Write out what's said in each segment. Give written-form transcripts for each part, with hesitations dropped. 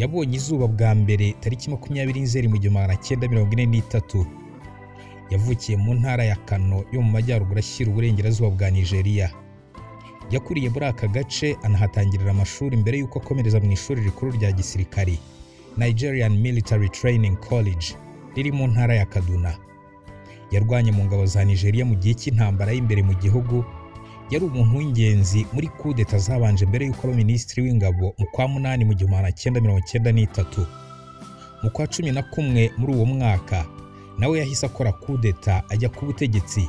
yabonye izuba bwa mbere tariki 20 Nzeri mu 1943. Yavukiye mu ntara ya Kano yo mu majyaruguru ashyira uburengerazuba bwa Nigeria. Yakuriye muri aka gace anahatangirira amashuri mbere y'uko akomereza mu ishuri rikuru rya gisirikari Nigerian Military Training College riri mu ntara ya Kaduna. Yarwanye mu ngabo za Nigeria mu gihe cy'intambara y'imbere mu gihugu. Yari umuntu w'ingenzi muri kudeta zabanje mbere y'uko aba minisitiri w'ingabo mu kwa 8 mu 1993. Mu kwa 11 muri uwo mwaka nawe yahise akora kudeta ajya ku butegetsi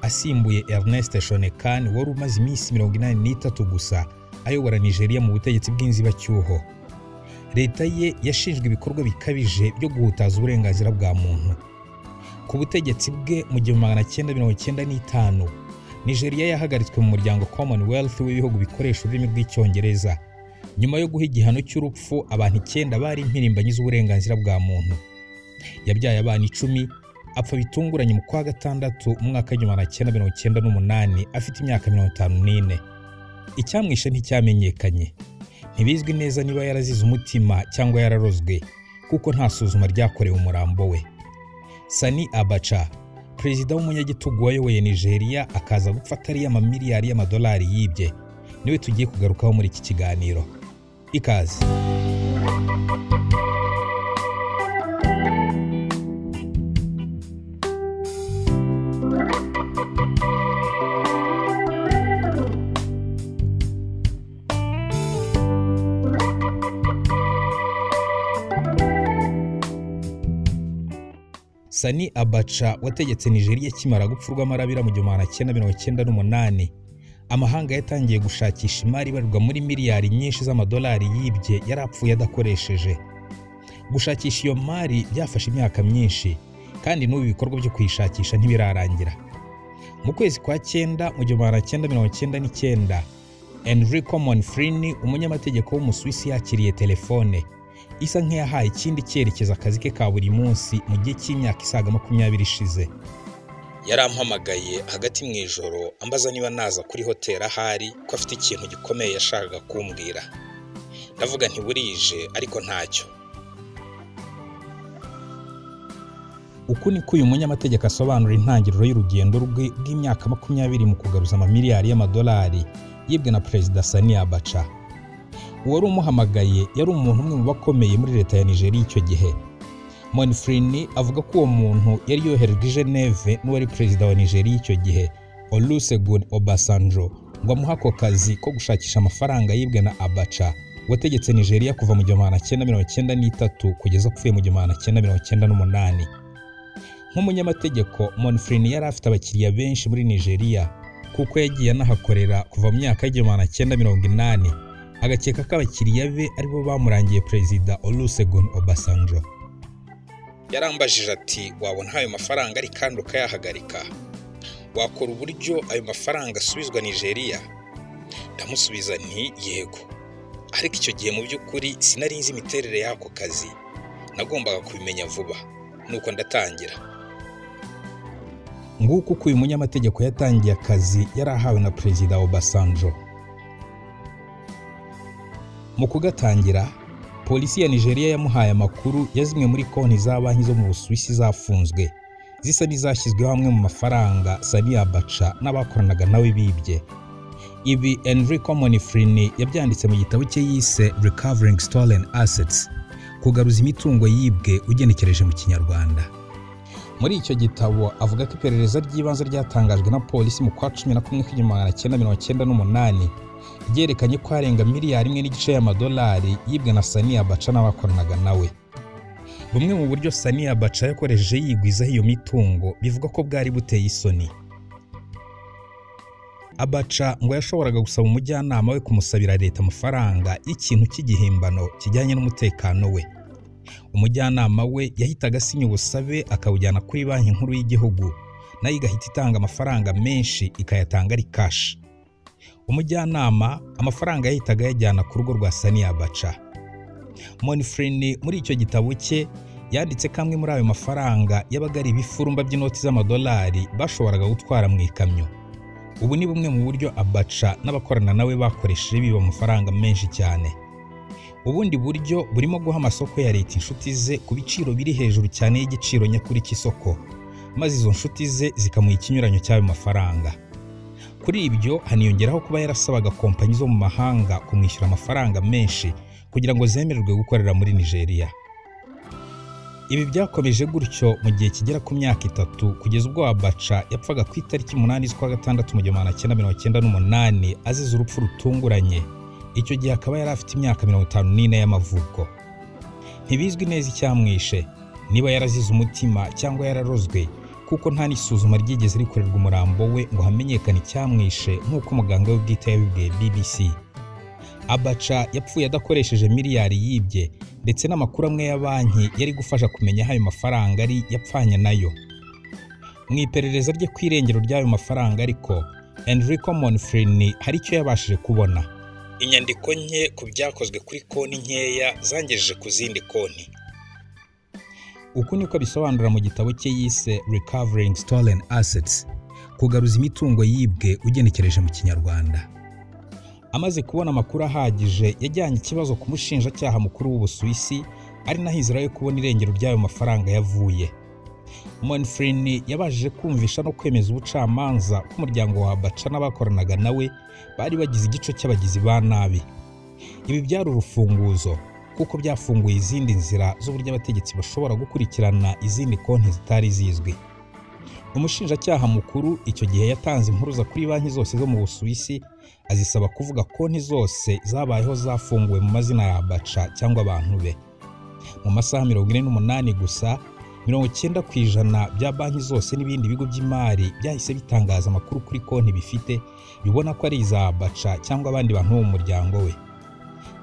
asimbuye Ernest Shonekan wari umaze iminsi 83 gusa ayobora Nigeria mu butegetsi bw'inzibacyuho. Leta ye yashinjwe ibikorwa bikabije byo guhutaza uburenganzira bwa muntu. Ku butegetsi bwe mu 1995 Nigeria yahagaritswe mu muryango Commonwealth w'ibihugu bikoresha ururimi rw'icyongereza nyuma yo guha igihano cy'urupfu abantu 9 bari impirimbanyi z'uburenganzira bwa muntu. Yabyaye abana 10 apfa bitunguranye mu kwa 6 mu mwaka wa 1998 afite imyaka 54. Icyamwishe nticyamenyekanye. Ntibizwi neza niba yarazize umutima cyangwa yararozwe kuko nta suzuma ryakorewe umurambo we. Sani Abacha, perezida w'umunyagitugu wayoboye Nigeria akaza gupfata ari amamiliyari y'amadolari yibye, niwe tugiye kugarukaho muri iki kiganiro. Ikaze. Sani Abacha wategetse Nigeria kimara gupfurwa amarabira mu 1998. Amahanga yatangiye gushakisha imari ibarirwa muri miliyari nyinshi z'amadolari yibye yarapfuye adakoresheje. Gushakisha iyo mari byafashe imyaka myinshi kandi n'ubu ibikorwa byo kuyishakisha ntibirarangira. Mu kwezi kwa 9 mu 1999 Enrico Monfrini umunyamategeko w'Umuswisi yakiriye telefone isa nk'iyahaye ikindi cyerekeza akazi ke ka buri munsi mu gihe cy'imyaka isaga 20 ishize. Yarampamagaye hagati mu ijoro ambaza niba naza kuri hoteli ahari ko afite ikintu gikomeye yashakaga kumbwira. Ndavuga nti burije ariko ntacyo. Uku niko uyu munyamategeko asobanura intangiriro y'urugendo rwe bw'imyaka 20 mu kugaruza amamiliyari y'amadolari yibwe na Perezida Sani Abacha. Uwari umuhamagaye yari umuntu umwe mu bakomeye muri leta ya Nigeria icyo gihe. Monfrini avuga ko uwo muntu yari yoherejwe i Geneve n'uwari perezida wa Nigeria icyo gihe Olusegun Obasanjo ngo amuhe ako kazi ko gushakisha amafaranga yibwe na Abacha wategetse Nigeria kuva mu 1993 kugeza apfuye mu 1998. Nk'umunyamategeko Monfrini yari afite abakiriya benshi muri Nigeria kuko yagiye anahakorera kuva mu myaka ya 1980. Agakeka ko abakiriya be aribo bamurangiye Perezida Olusegun Obasanjo. Yarambajije ati wabona ayo mafaranga ari kandi ukayahagarika, wakora uburyo ayo mafaranga asubizwa Nigeria? Ndamusubiza nti yego, ariko icyo gihe mu by'ukuri sinari nzi imiterere y'ako kazi, nagombaga kubimenya vuba, nuko ndatangira. Nguko uko uyu munyamategeko yatangiye akazi yarahawe na Perezida Obasanjo. Mu kugatangira, polisi ya Nigeria yamuhaye amakuru ya zimwe muri konti za banki zo mu Busuwisi zafunzwe zisa n'izashyizweho hamwe mu mafaranga Sani Abacha n'abakoranaga nawe bibye. Ibi Enrico Monfrini yabyanditse mu gitabo cye yise Recovering Stolen Assets, kugaruza imitungo yibwe ugenekereje mu Kinyarwanda. Muri icyo gitabo avuga ko iperereza ry'ibanze ryatangajwe na polisi mu kwa 11 1998 ryerekanye ko arenga miliyari 1.5 y'amadolari yibwe na Sani Abacha n'abakoranaga nawe. Bumwe mu buryo Sani Abacha yakoresheje yigwizaho iyo mitungo bivuga ko bwari buteye isoni. Abacha ngo yashoboraga gusaba umujyanama we kumusabira leta amafaranga y'ikintu cy'igihimbano kijyanye n'umutekano we. Umujyanama we yahitaga asinya ubusabe akawujyana kuri banki nkuru y'igihugu nayo igahita itanga amafaranga menshi ikayatanga ari cash. Umujyanama amafaranga yahitaga yajyana ku rugo rwa Sani Abacha. Monfrini muri icyo gitabo cye yanditse kamwe muri ayo mafaranga yabaga ari ibifurumba by'inoti z'amadolari bashoboraga gutwara mu ikamyo. Ubu ni bumwe mu buryo Abacha n'abakorana nawe bakoresheje biba amafaranga menshi cyane. ubundi buryo burimo guha amasoko ya leta inshuti ze ku biciro biri hejuru cyane y'igiciro nyakuri cy'isoko, maze izo nshuti ze zikamuha ikinyuranyo cy'ayo mafaranga. Kuri ibyo haniyongeraho kuba yarasabaga kompanyi zo mu mahanga kumwishyura amafaranga menshi kugira ngo zemererwe gukorera muri Nigeria. Ibi byakomeje gutyo mu gihe kigera ku myaka 3 kugeza ubwo Abacha yapfaga ku itariki 8 z'ukwa gatandatu mu 1998 azize urupfu rutunguranye. Icyo gihe akaba yari afite imyaka 54 y'amavuko. Ntibizwi neza icyamwishe, niba yarazize umutima cyangwa yararozwe, kuko nta n'isuzuma ryigeze rikorerwa umurambo we ngo hamenyekane icyamwishe nk'uko umuganga we bwite yabibwiye BBC. Abacha yapfuye adakoresheje miliyari yibye, ndetse n'amakuru amwe ya banki yari gufasha kumenya ayo mafaranga ari yapfanye nayo. Mu iperereza rye ku irengero ry'ayo mafaranga ariko, Enrico Monfrini hari icyo yabashije kubona. Inyandiko nke ku byakozwe kuri konti nkeya zangejeje ku zindi konti. Uku niko bisobanura mu gitabo cye yise Recovering Stolen Assets, kugaruza imitungo yibwe ugenekereje mu Kinyarwanda. Amaze kubona amakuru ahagije, yajyanye ikibazo ku mushinjacyaha mukuru w'Ubusuwisi, ari naho inzira yo kubona irengero ry'ayo mafaranga yavuye. Monfrini yabashije kumvisha no kwemeza ubucamanza ko umuryango wa Abacha n'abakoranaga nawe bari bagize igico cy'abagizi ba nabi. Ibi byari urufunguzo, kuko byafunguye izindi nzira z'uburyo abategetsi bashobora gukurikirana izindi konti zitari zizwi. Umushinjacyaha mukuru icyo gihe yatanze impuruza kuri banki zose zo mu Busuwisi, azisaba kuvuga konti zose zabayeho zafunguwe mu mazina ya Abacha cyangwa abantu be. Mu masaha 48 gusa, 90% bya banki zose n'ibindi bigo by'imari byahise bitangaza amakuru kuri konti bifite, bibona ko ari iza Abacha cyangwa abandi bantu mu muryango we.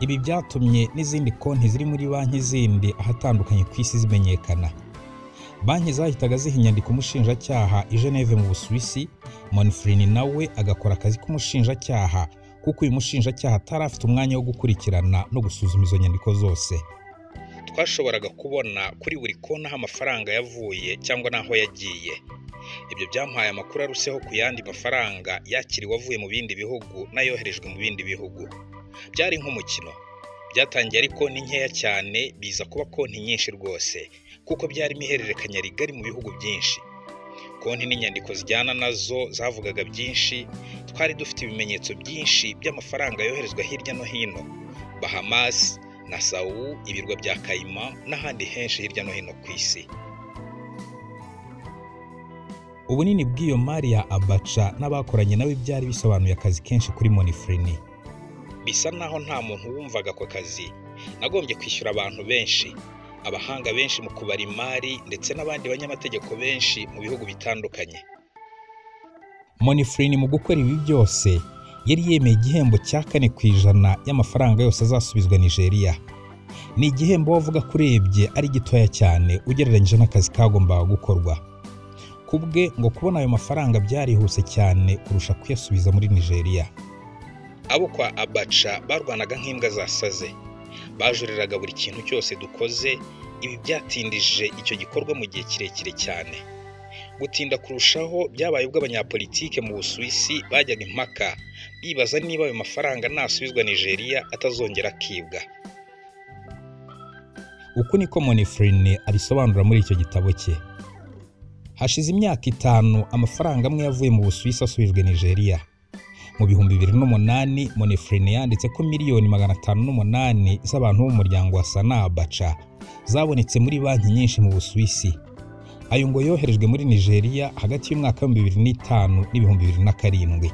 Ibi byatumye n'izindi konti ziri muri banki zindi ahatandukanye ku isi zimenyekana. Banki zahitaga ziha inyandiko umushinjacyaha i Geneve mu Busuwisi. Monfrini nawe agakora akazi k'umushinjacyaha, kuko uyu mushinjacyaha atari afite umwanya wo gukurikirana no gusuzuma izo nyandiko zose. Twashoboraga kubona kuri buri konti aho amafaranga yavuye cyangwa naho yagiye. Ibyo byampaye amakuru aruseho ku yandi mafaranga yakiriwe avuye mu bindi bihugu n'ayoherejwe mu bindi bihugu. Byari nk'umukino. Byatangiye ari konti nkeya cyane, biza kuba konti nyinshi rwose, kuko byari imihererekanya rigari mu bihugu byinshi. Konti n'inyandiko zijyana nazo zavugaga byinshi. Twari dufite ibimenyetso byinshi by'amafaranga yoherezwa hirya no hino, Bahamas, Nassau, ibirwa bya Cayman n'ahandi henshi hirya no hino ku isi. Ubunini bw'iyo mari ya Abacha n'abakoranye nawe byari bisobanuye akazi kenshi kuri Monfrini. Bisa naho nta muntu wumvaga ko kazi. Nagombye kwishyura abantu benshi, abahanga benshi mu kubara imari, ndetse n'abandi banyamategeko benshi mu bihugu bitandukanye. Monfrini mu gukora ibi byose yari yemeye igihembo cya 4% y'amafaranga yose azasubizwa Nigeria. Ni igihembo wavuga kurebye ari gitoya cyane ugereranyije n'akazi kagombaga gukorwa. Kubwe ngo kubona ayo mafaranga byarihuse cyane kurusha kuyasubiza muri Nigeria. Abo kwa Abacha barwanaga nk'imbwa zasaze. Bajuriraga buri kintu cyose dukoze. Ibi byatindije icyo gikorwa mu gihe kirekire cyane. Gutinda kurushaho byabaye ubwo abanyapolitike mu Busuwisi bajyaga impaka, bibaza niba ayo mafaranga nasubizwa Nigeria atazongera kibwa. Uku niko Monfrini abisobanura muri icyo gitabo cye. Hashize imyaka 5 amafaranga amwe yavuye mu Busuwisi asubijwe Nigeria. Mu 2008 Monfrini yanditse ko miliyoni 508 z'abantu b'umuryango wa Sana Abacha zabonetse muri banki nyinshi mu Busuwisi. Ayo ngo yoherejwe muri Nigeria hagati y'umwaka wa 2005 n'2007.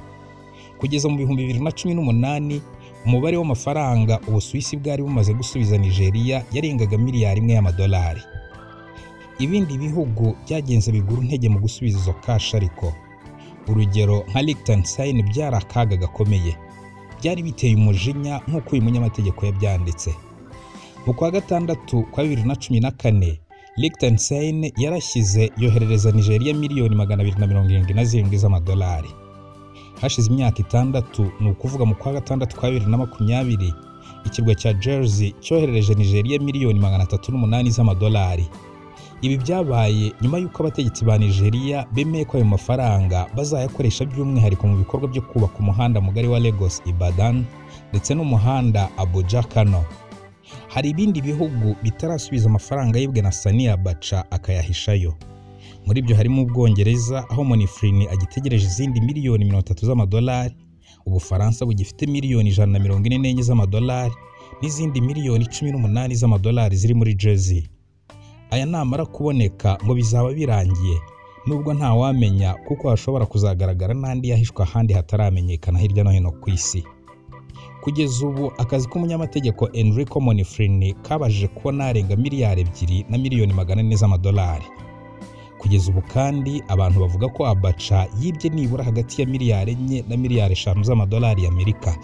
Kugeza mu 2018 umubare w'amafaranga Ubusuwisi bwari bumaze gusubiza Nigeria yarengaga miliyari 1 y'amadolari. Ibindi bihugu byagenze bigura intege mu gusubiza izo cash ariko. Urugero nka Liechtenstein byari akaga gakomeye. Byari biteye umujinya nk'uko uyu munyamategeko yabyanditse. Mu kwa gatandatu kwa 2014 Liechtenstein yarashyize yoherereza Nigeria miliyoni 277 z'amadolari. Hashize imyaka 6, ni ukuvuga mu kwa gatandatu kwa 2020 ikirwa cya Jersey cyoherereje Nigeria miliyoni 308 z'amadolari. Ibi byabaye nyuma y'uko abategetsi ba Nigeria bemeye ko ayo mafaranga bazayakoresha by'umwihariko mu bikorwa byo kubaka umuhanda mugari wa Lagos Ibadan ndetse n'umuhanda Abuja Kano. Hari ibindi bihugu bitarasubiza amafaranga yibwe na Sani Abacha akayahishayo. Muri byo harimo Ubwongereza aho Monifrini agitegereje izindi miliyoni 30 z'amadolari, Ubufaransa bugifite miliyoni 144 z'amadolari n'izindi miliyoni 18 z'amadolari ziri muri Jersey. Aya namara kuboneka ngo bizaba birangiye, nubwo nta wamenya kuko hashobora kuzagaragara n'andi yahishwa ahandi hataramenyekana hirya no hino ku isi. Kugeza ubu akazi k'umunyamategeko Enrico Monifrini kabajije kubona arenga miliyari 2 na miliyoni 400 z'amadolari. Kugeza ubu kandi abantu bavuga ko Abacha yibye nibura hagati ya miliyari 4 na miliyari 5 z'amadolari y'Amerika.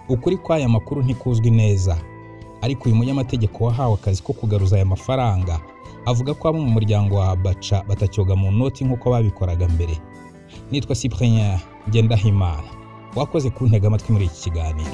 Ukuri kw'aya makuru ntikuzwi neza, ariko uyu munyamategeko wahawe akazi ko kugaruza aya mafaranga avuga ko abo mu muryango wa Abacha batacyoga mu noti nk'uko babikoraga mbere. Nitwa Cyprien Ngendahimana, wakoze kuntega amatwi muri iki kiganiro.